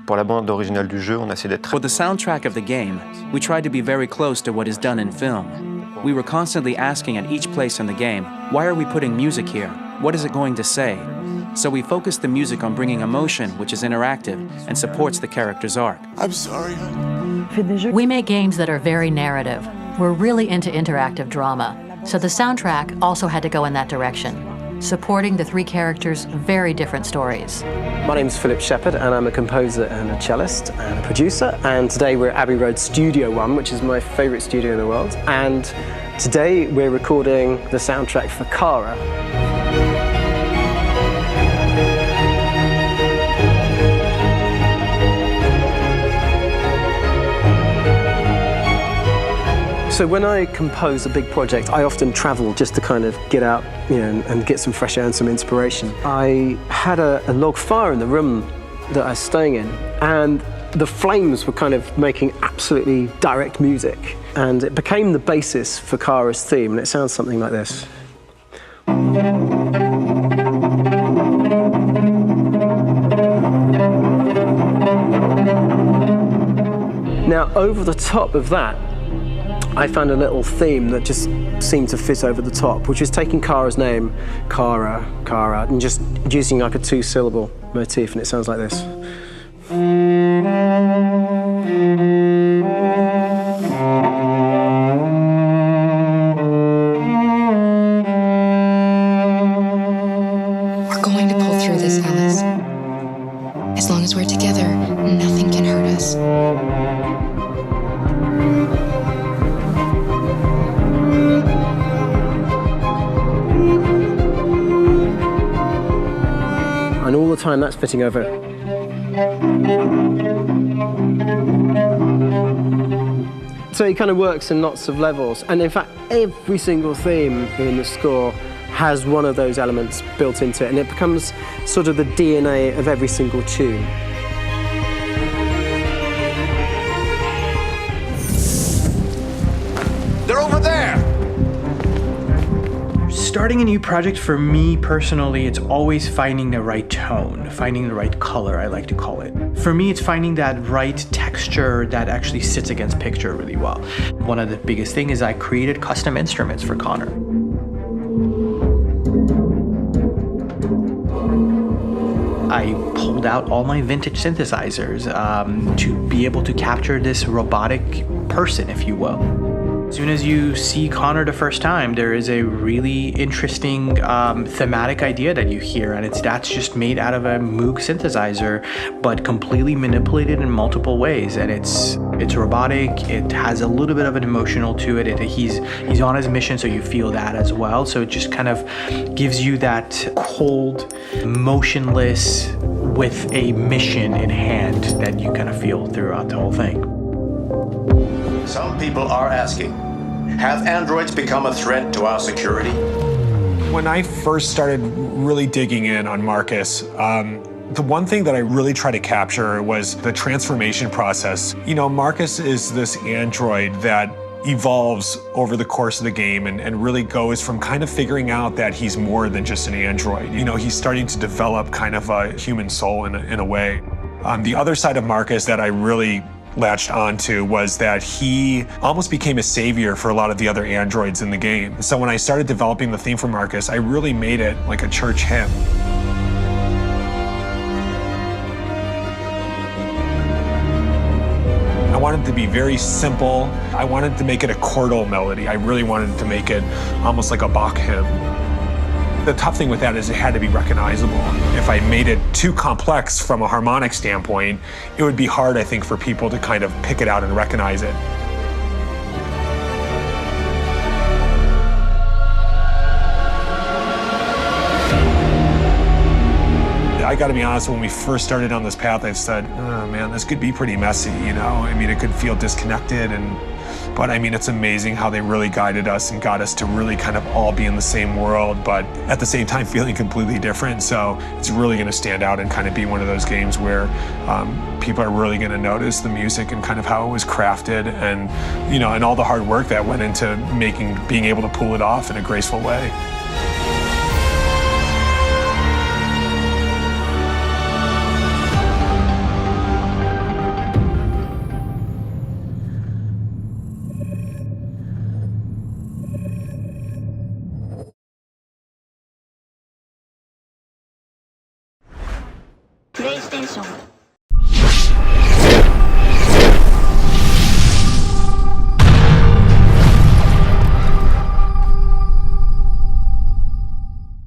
Pour la bande originale du jeu, on a essayé d'être For the soundtrack of the game, we tried to be very close to what is done in film. We were constantly asking at each place in the game, why are we putting music here? What is it going to say? So we focused the music on bringing emotion, which is interactive and supports the character's arc. I'm sorry. We make games that are very narrative. We're really into interactive drama, so the soundtrack also had to go in that direction, supporting the three characters' very different stories. My name's Philip Shepherd, and I'm a composer and a cellist and a producer. And today we're at Abbey Road Studio One, which is my favourite studio in the world. And today we're recording the soundtrack for Kara. So when I compose a big project, I often travel just to kind of get out, and get some fresh air and some inspiration. I had a log fire in the room that I was staying in, and the flames were kind of making absolutely direct music. And it became the basis for Kara's theme, and it sounds something like this. Now, over the top of that, I found a little theme that just seemed to fit over the top, which is taking Kara's name, Kara, and just using like a two-syllable motif, and it sounds like this. We're going to pull through this, Alice. As long as we're together, nothing can hurt us. And all the time that's fitting over. So it kind of works in lots of levels. And in fact, every single theme in the score has one of those elements built into it. And it becomes sort of the DNA of every single tune. They're over there! Starting a new project for me personally, it's always finding the right tone, finding the right color, I like to call it. For me, it's finding that right texture that actually sits against picture really well. One of the biggest things is I created custom instruments for Connor. I pulled out all my vintage synthesizers to be able to capture this robotic person, if you will. As soon as you see Connor the first time, there is a really interesting thematic idea that you hear, and that's just made out of a Moog synthesizer, but completely manipulated in multiple ways. And it's robotic. It has a little bit of an emotional to it. He's on his mission, so you feel that as well. So it just kind of gives you that cold, motionless, with a mission in hand that you kind of feel throughout the whole thing. Some people are asking, have androids become a threat to our security? When I first started really digging in on Marcus, the one thing that I really tried to capture was the transformation process. Marcus is this android that evolves over the course of the game and really goes from kind of figuring out that he's more than just an android. He's starting to develop kind of a human soul in a way. The other side of Marcus that I really latched onto was that he almost became a savior for a lot of the other androids in the game. So when I started developing the theme for Marcus, I really made it like a church hymn. I wanted it to be very simple. I wanted to make it a chordal melody. I really wanted to make it almost like a Bach hymn. The tough thing with that is it had to be recognizable. If I made it too complex from a harmonic standpoint, it would be hard, I think, for people to kind of pick it out and recognize it. I gotta be honest, when we first started on this path, I said, oh man, this could be pretty messy, it could feel disconnected, but it's amazing how they really guided us and got us to really kind of all be in the same world, but at the same time feeling completely different. So it's really gonna stand out and kind of be one of those games where people are really gonna notice the music and kind of how it was crafted and, and all the hard work that went into being able to pull it off in a graceful way. テンション